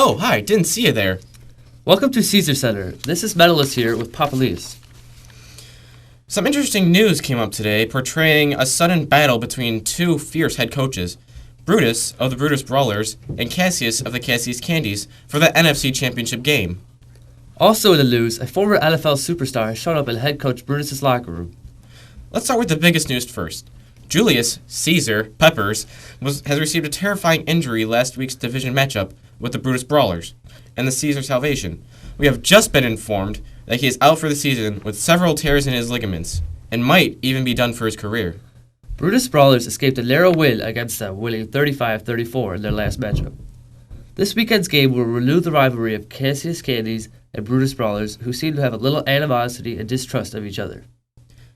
Oh, hi, didn't see you there. Welcome to Caesar Center. This is Medalist here with Papa Elias. Some interesting news came up today portraying a sudden battle between two fierce head coaches, Brutus of the Brutus Brawlers and Cassius of the Cassius Candies, for the NFC Championship game. Also in the news, a former NFL superstar has shown up in head coach Brutus' locker room. Let's start with the biggest news first. Julius Caesar Peppers has received a terrifying injury last week's division matchup with the Brutus Brawlers and the Caesar Salvation. We have just been informed that he is out for the season with several tears in his ligaments and might even be done for his career. Brutus Brawlers escaped a narrow win against them, winning 35-34 in their last matchup. This weekend's game will renew the rivalry of Cassius Candies and Brutus Brawlers, who seem to have a little animosity and distrust of each other.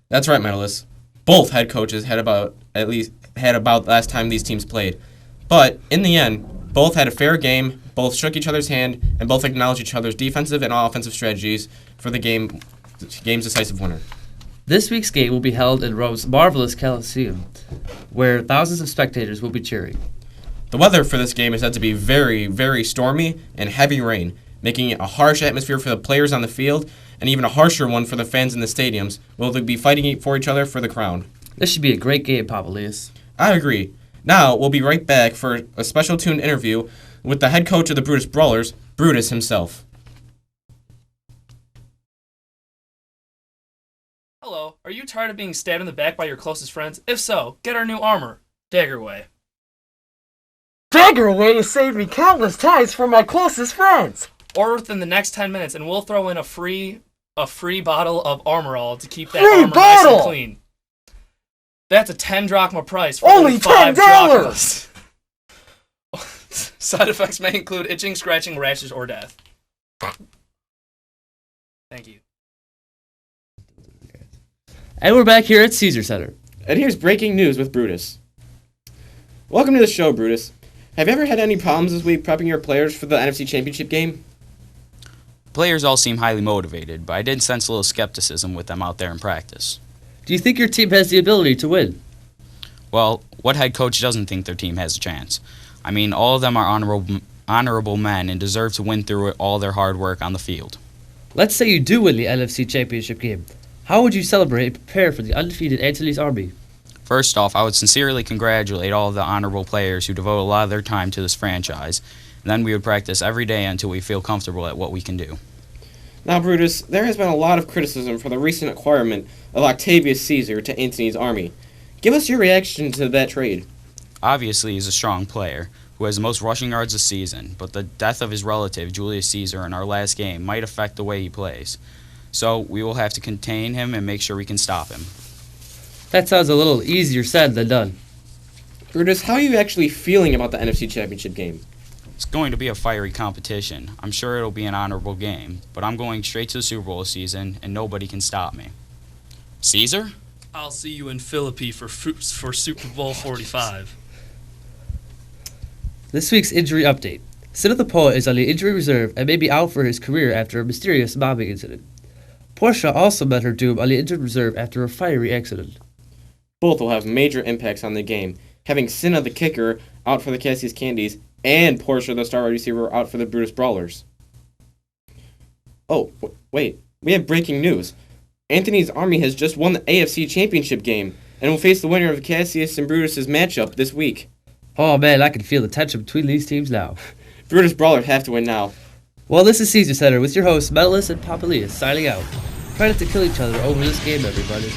That's right, medalists. Both head coaches had about last time these teams played. But in the end, both had a fair game, both shook each other's hand, and both acknowledged each other's defensive and offensive strategies for the game's decisive winner. This week's game will be held in Rome's marvelous Coliseum, where thousands of spectators will be cheering. The weather for this game is said to be very, very stormy and heavy rain, making it a harsh atmosphere for the players on the field and even a harsher one for the fans in the stadiums, where they'll be fighting for each other for the crown. This should be a great game, Papa Elias. I agree. Now, we'll be right back for a special tuned interview with the head coach of the Brutus Brawlers, Brutus himself. Hello, are you tired of being stabbed in the back by your closest friends? If so, get our new armor, Daggerway. Daggerway has saved me countless times from my closest friends. Order within the next 10 minutes and we'll throw in a free bottle of Armor All to keep that armor nice and clean. That's a 10 drachma price for only $10. $5. Side effects may include itching, scratching, rashes, or death. Thank you. And we're back here at Caesar Center. And here's breaking news with Brutus. Welcome to the show, Brutus. Have you ever had any problems this week prepping your players for the NFC Championship game? Players all seem highly motivated, but I did sense a little skepticism with them out there in practice. Do you think your team has the ability to win? Well, what head coach doesn't think their team has a chance? I mean, all of them are honorable men and deserve to win through all their hard work on the field. Let's say you do win the NFC Championship game. How would you celebrate and prepare for the undefeated Antony's Army? First off, I would sincerely congratulate all of the honorable players who devote a lot of their time to this franchise. And then we would practice every day until we feel comfortable at what we can do. Now, Brutus, there has been a lot of criticism for the recent acquirement of Octavius Caesar to Antony's Army. Give us your reaction to that trade. Obviously, he's a strong player who has the most rushing yards this season, but the death of his relative, Julius Caesar, in our last game might affect the way he plays. So we will have to contain him and make sure we can stop him. That sounds a little easier said than done. Brutus, how are you actually feeling about the NFC Championship game? It's going to be a fiery competition. I'm sure it'll be an honorable game, but I'm going straight to the Super Bowl season, and nobody can stop me. Caesar? I'll see you in Philippi for Super Bowl 45. This week's injury update. Sid the Poet is on the injury reserve and may be out for his career after a mysterious mobbing incident. Portia also met her doom on the injured reserve after a fiery accident. Both will have major impacts on the game, having Cinna the kicker out for the Cassius Candies and Portia the star wide receiver out for the Brutus Brawlers. Oh, wait, we have breaking news. Antony's Army has just won the AFC Championship game and will face the winner of Cassius and Brutus' matchup this week. Oh man, I can feel the tension between these teams now. Brutus Brawlers have to win now. Well, this is Caesar Center with your hosts, Medalist and Papa Elias, signing out. Try not to kill each other over this game, everybody.